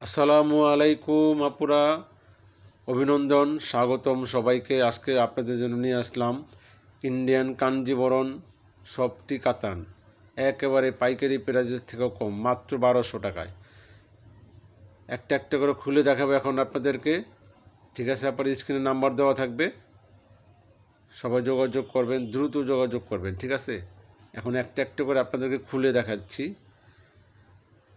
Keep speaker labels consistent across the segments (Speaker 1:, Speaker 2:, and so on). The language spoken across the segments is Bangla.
Speaker 1: আসসালামু আলাইকুম আপুরা, অভিনন্দন, স্বাগতম সবাইকে। আজকে আপনাদের জন্য নিয়ে আসলাম ইন্ডিয়ান কাঞ্জিবরণ সফটি কাতান, একেবারে পাইকারি প্রাইজের থেকেও কম, মাত্র 1200 টাকায়। একটা একটা করে খুলে দেখাবো এখন আপনাদেরকে, ঠিক আছে? আপনার স্ক্রিনে নাম্বার দেওয়া থাকবে, সবাই যোগাযোগ করবেন, দ্রুত যোগাযোগ করবেন, ঠিক আছে? এখন একটা একটা করে আপনাদেরকে খুলে দেখাচ্ছি।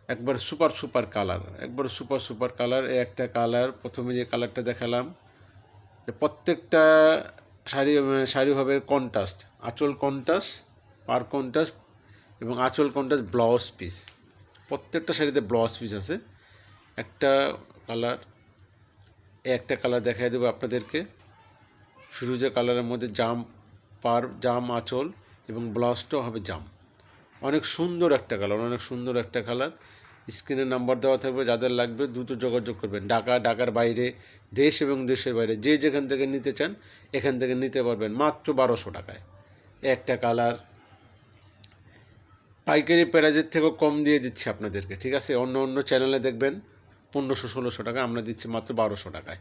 Speaker 1: একবার সুপার সুপার কালার, একবার সুপার সুপার কালার। এই একটা কালার, প্রথমে যে কালারটা দেখালাম, প্রত্যেকটা শাড়ি হবে কন্ট্রাস্ট, আঁচল কন্ট্রাস্ট, পার কন্ট্রাস্ট এবং আঁচল কন্ট্রাস্ট, ব্লাউজ পিস। প্রত্যেকটা শাড়িতে ব্লাউজ পিস আছে। একটা কালার, একটা কালার দেখাই দেবো আপনাদেরকে, ফিরোজা কালারের মধ্যে জাম, পার জাম আঁচল এবং ব্লাউজটাও হবে জাম। অনেক সুন্দর একটা কালার, অনেক সুন্দর একটা কালার। স্ক্রিনে নাম্বার দেওয়া থাকবে, যাদের লাগবে দ্রুত যোগাযোগ করবেন। ঢাকার বাইরে, দেশ এবং দেশের বাইরে যে যেখান থেকে নিতে চান এখান থেকে নিতে পারবেন মাত্র 1200 টাকায়। একটা কালার পাইকারি প্রাইজের থেকেও কম দিয়ে দিচ্ছি আপনাদেরকে, ঠিক আছে? অন্য অন্য চ্যানেলে দেখবেন 1500-1600 টাকা, আমরা দিচ্ছি মাত্র 1200 টাকায়।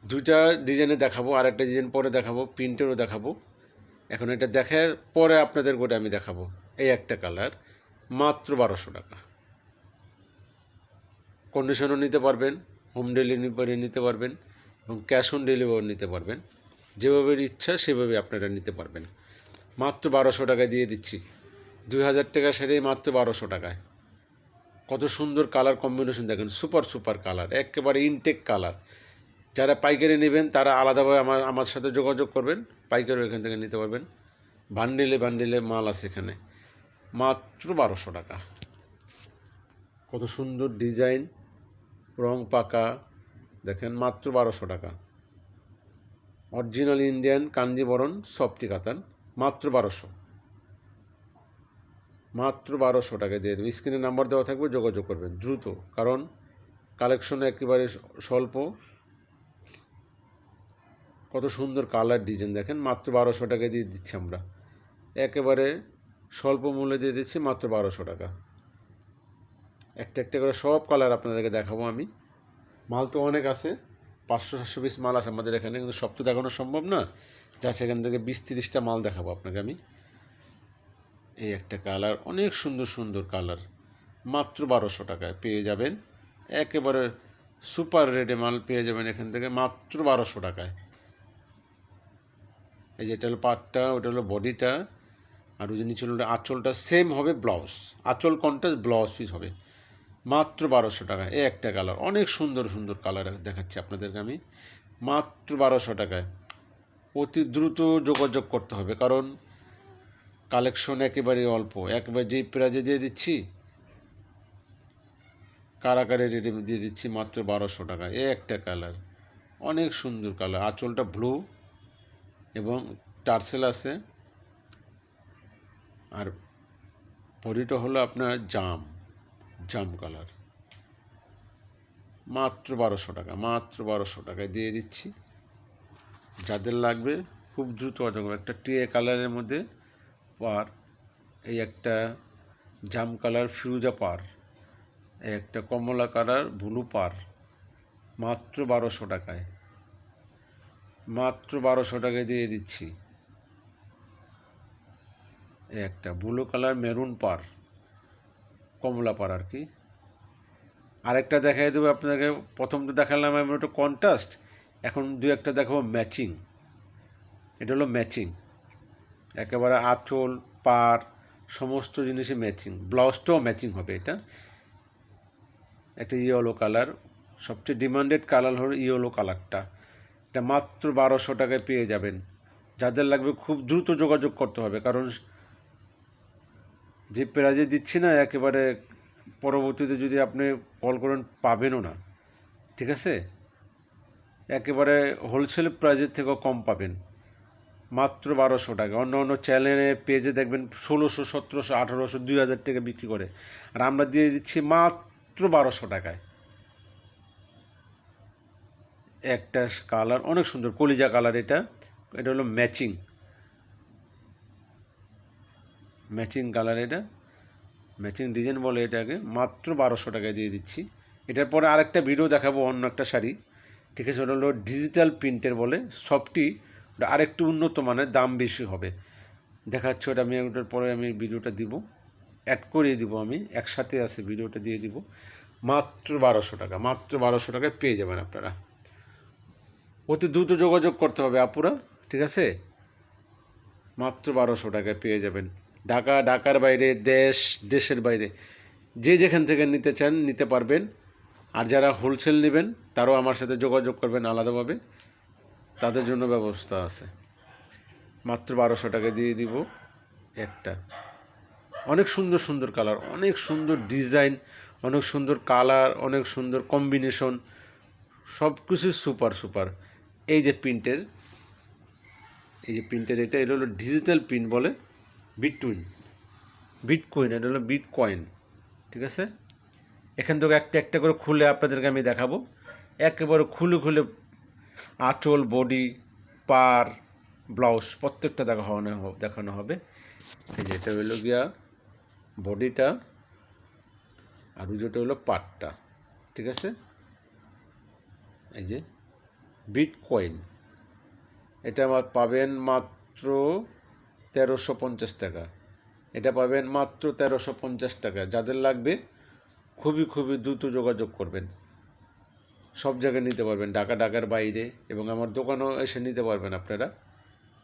Speaker 1: দুইটা ডিজাইনে দেখাবো, আর একটা ডিজাইন পরে দেখাবো, প্রিন্টেরও দেখাবো। এখন এটা দেখে পরে আপনাদের গোটা আমি দেখাবো। এই একটা কালার মাত্র 1200 টাকা। কন্ডিশনও নিতে পারবেন, হোম ডেলিভারি নিতে পারবেন এবং ক্যাশ অন ডেলিভারি নিতে পারবেন। যেভাবে ইচ্ছা সেভাবে আপনারা নিতে পারবেন। মাত্র 1200 টাকায় দিয়ে দিচ্ছি। 2000 টাকার শাড়ি মাত্র 1200 টাকায়। কত সুন্দর কালার কম্বিনেশন দেখেন, সুপার সুপার কালার, একেবারে ইনটেক কালার। যারা পাইকারি নেবেন তারা আলাদাভাবে আমার সাথে যোগাযোগ করবেন, পাইকারিও এখান থেকে নিতে পারবেন। বান্ডিলে বান্ডিলে মাল আছে এখানে, মাত্র 1200 টাকা। কত সুন্দর ডিজাইন, রং পাকা, দেখেন মাত্র 1200 টাকা। অরিজিনাল ইন্ডিয়ান কাঞ্জিবরণ সফটি কাতান, মাত্র 1200, মাত্র 1200 টাকা দিয়ে দেবেন। স্ক্রিনে নাম্বার দেওয়া থাকবে, যোগাযোগ করবেন দ্রুত, কারণ কালেকশন একেবারে স্বল্প। কত সুন্দর কালার ডিজাইন দেখেন, মাত্র 1200 টাকা দিয়ে দিচ্ছি আমরা, একেবারে স্বল্প মূল্যে দিয়ে দিচ্ছি মাত্র 1200 টাকা। একটা একটা করে সব কালার আপনাদেরকে দেখাবো আমি। মাল তো অনেক আছে, 500-700 পিস মাল আছে আমাদের এখানে, কিন্তু সব তো দেখানো সম্ভব না। যা সেখান থেকে 20-30টা মাল দেখাবো আপনাকে আমি। এই একটা কালার, অনেক সুন্দর সুন্দর কালার, মাত্র 1200 টাকায় পেয়ে যাবেন। একেবারে সুপার রেটে মাল পেয়ে যাবেন এখান থেকে মাত্র 1200 টাকায়। এই যে এটা হলো পাটটা, ওটা হলো বডিটা, আর ওই যে নিচে হলো আঁচলটা সেম হবে, ব্লাউজ আঁচল কন্ট্রাস্ট, ব্লাউজ পিস হবে মাত্র 1200 টাকা। এই একটা কালার, অনেক সুন্দর সুন্দর কালার দেখাচ্ছি আপনাদেরকে আমি, মাত্র 1200 টাকায়। অতি দ্রুত যোগাযোগ করতে হবে, কারণ কালেকশন একেবারে অল্প। একবার যেই প্রাইজে দিয়ে দিচ্ছি, কারাকারি রেটে দিয়ে দিচ্ছি মাত্র 1200 টাকা। এই একটা কালার, অনেক সুন্দর কালার, আঁচলটা ব্লু এবং টার্সেল আছে, আর বডিটা হলো আপনার জাম জাম কালার, মাত্র 1200 টাকা, মাত্র 1200 টাকায় দিয়ে দিচ্ছি। যাদের লাগবে খুব দ্রুত অর্ডার করবে। একটা টিয়ে কালারের মধ্যে পার, এই একটা জাম কালার ফিরোজা পার, এই একটা কমলা কালার ব্লু পার, মাত্র 1200 টাকায়, মাত্র 1200 টাকায় দিয়ে দিচ্ছি। এই একটা ব্লু কালার মেরুন পার, কমলা পার আর কি। আরেকটা দেখাই দেবো আপনাকে, প্রথমটা দেখালাম আমি ওটা কন্ট্রাস্ট, এখন দু একটা দেখাবো ম্যাচিং। এটা হলো ম্যাচিং, একেবারে আঁচল পার সমস্ত জিনিসে ম্যাচিং, ব্লাউজটাও ম্যাচিং হবে। এটা একটা ইয়েলো কালার, সবচেয়ে ডিমান্ডেড কালার হলো ইয়েলো কালারটা। এটা মাত্র 1200 টাকায় পেয়ে যাবেন। যাদের লাগবে খুব দ্রুত যোগাযোগ করতে হবে, কারণ যে প্রাইজে দিচ্ছি না, একেবারে পরবর্তীতে যদি আপনি কল করেন পাবেনও না, ঠিক আছে? একেবারে হোলসেল প্রাইজের থেকেও কম পাবেন, মাত্র 1200 টাকা। অন্য অন্য চ্যানেলে পেজে দেখবেন 1600, 1700, 1800, 2000 টাকা বিক্রি করে, আর আমরা দিয়ে দিচ্ছি মাত্র 1200 টাকায়। একটা কালার অনেক সুন্দর, কলিজা কালার, এটা এটা হলো ম্যাচিং, ম্যাচিং কালার, এটা ম্যাচিং ডিজাইন বলে এটাকে, মাত্র 1200 টাকায় দিয়ে দিচ্ছি। এটার পরে আরেকটা ভিডিও দেখাবো অন্য একটা শাড়ি, ঠিক আছে, ওটা হলো ডিজিটাল প্রিন্টের বলে, সবটি ওটা আরেকটু উন্নত মানের, দাম বেশি হবে। দেখাচ্ছে ওটা আমি ওটার পরে আমি ভিডিওটা দিব, অ্যাড করিয়ে দিব, আমি একসাথে আছে ভিডিওটা দিয়ে দিব। মাত্র 1200 টাকা, মাত্র 1200 টাকায় পেয়ে যাবেন আপনারা। অতি দ্রুত যোগাযোগ করতে হবে আপুরা, ঠিক আছে। মাত্র 1200 টাকায় পেয়ে যাবেন। ঢাকার বাইরে, দেশের বাইরে যে যেখান থেকে নিতে চান নিতে পারবেন। আর যারা হোলসেল নেবেন তারাও আমার সাথে যোগাযোগ করবেন আলাদাভাবে, তাদের জন্য ব্যবস্থা আছে। মাত্র 1200 টাকা দিয়ে দিব একটা। অনেক সুন্দর সুন্দর কালার, অনেক সুন্দর ডিজাইন, অনেক সুন্দর কালার, অনেক সুন্দর কম্বিনেশন, সব কিছু সুপার সুপার। এই যে প্রিন্টের এটা হলো ডিজিটাল প্রিন্ট বলে, বিটকয়েন, এটা হলো বিটকয়েন, ঠিক আছে। এখান থেকে একটা একটা করে খুলে আপনাদেরকে আমি দেখাবো, একেবারে খুলে আঁচল, বডি, পার, ব্লাউজ প্রত্যেকটা দেখানো হবে। এই যে এটা হলো গিয়া বডিটা, আর যেটা হলো পাটটা, ঠিক আছে। এই যে বিটকয়েন, এটা আমার পাবেন মাত্র 1350 টাকা। এটা পাবেন মাত্র 1350 টাকা। যাদের লাগবে খুবই দ্রুত যোগাযোগ করবেন। সব জায়গায় নিতে পারবেন, ঢাকার বাইরে, এবং আমার দোকানেও এসে নিতে পারবেন আপনারা।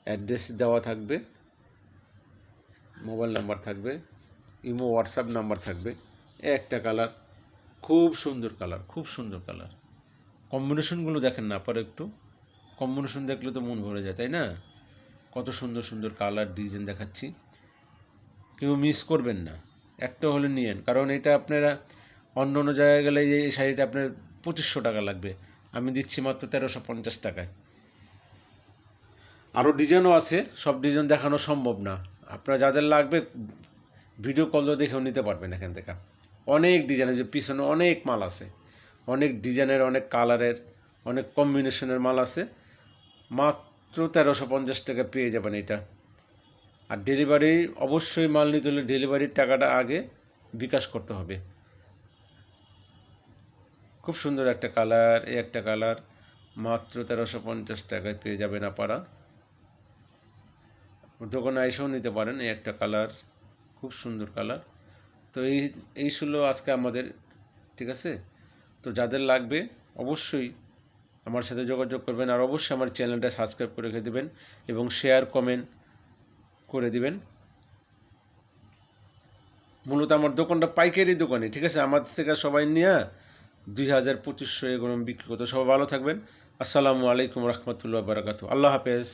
Speaker 1: অ্যাড্রেস দেওয়া থাকবে, মোবাইল নাম্বার থাকবে, ইমো হোয়াটসঅ্যাপ নাম্বার থাকবে। একটা কালার, খুব সুন্দর কালার। কম্বিনেশনগুলো দেখেন না আপনারা, একটু কম্বিনেশন দেখলে তো মন ভরে যায়, তাই না? কত সুন্দর কালার ডিজাইন দেখাচ্ছি, কেউ মিস করবেন না, একটা হলে নিয়েন। কারণ এটা আপনারা অন্য জায়গায় গেলে এই শাড়িটা আপনার 2500 টাকা লাগবে, আমি দিচ্ছি মাত্র 1350 টাকায়। আরও ডিজাইনও আছে, সব ডিজাইন দেখানো সম্ভব না। আপনারা যাদের লাগবে ভিডিও কল দেখেও নিতে পারবেন এখান থেকে। অনেক ডিজাইনের, যে পিছনে অনেক মাল আছে, অনেক ডিজাইনের, অনেক কালারের, অনেক কম্বিনেশনের মাল আছে। মাত্র 1350 টাকা পেয়ে যাবেন এটা। আর ডেলিভারি, অবশ্যই মাল নিতে হলে ডেলিভারির টাকাটা আগে বিকাশ করতে হবে। খুব সুন্দর একটা কালার, এই একটা কালার মাত্র 1350 টাকায় পেয়ে যাবেন আপনারা। দোকানে এসেও নিতে পারেন। এই একটা কালার, খুব সুন্দর কালার। তো এই ছিল আজকে আমাদের, ঠিক আছে। তো যাদের লাগবে অবশ্যই আমার সাথে যোগাযোগ করবেন, আর অবশ্যই আমার চ্যানেলটা সাবস্ক্রাইব করে রেখে দেবেন এবং শেয়ার কমেন্ট করে দিবেন। মূলত আমার দোকানটা পাইকারি দোকানে, ঠিক আছে। আমার থেকে সবাই নিয়ে 2000-2500 এগুলো বিক্রি করতে। সবাই ভালো থাকবেন। আসসালামু আলাইকুম রহমতুল্লাহ বারাকাতু। আল্লাহ হাফেজ।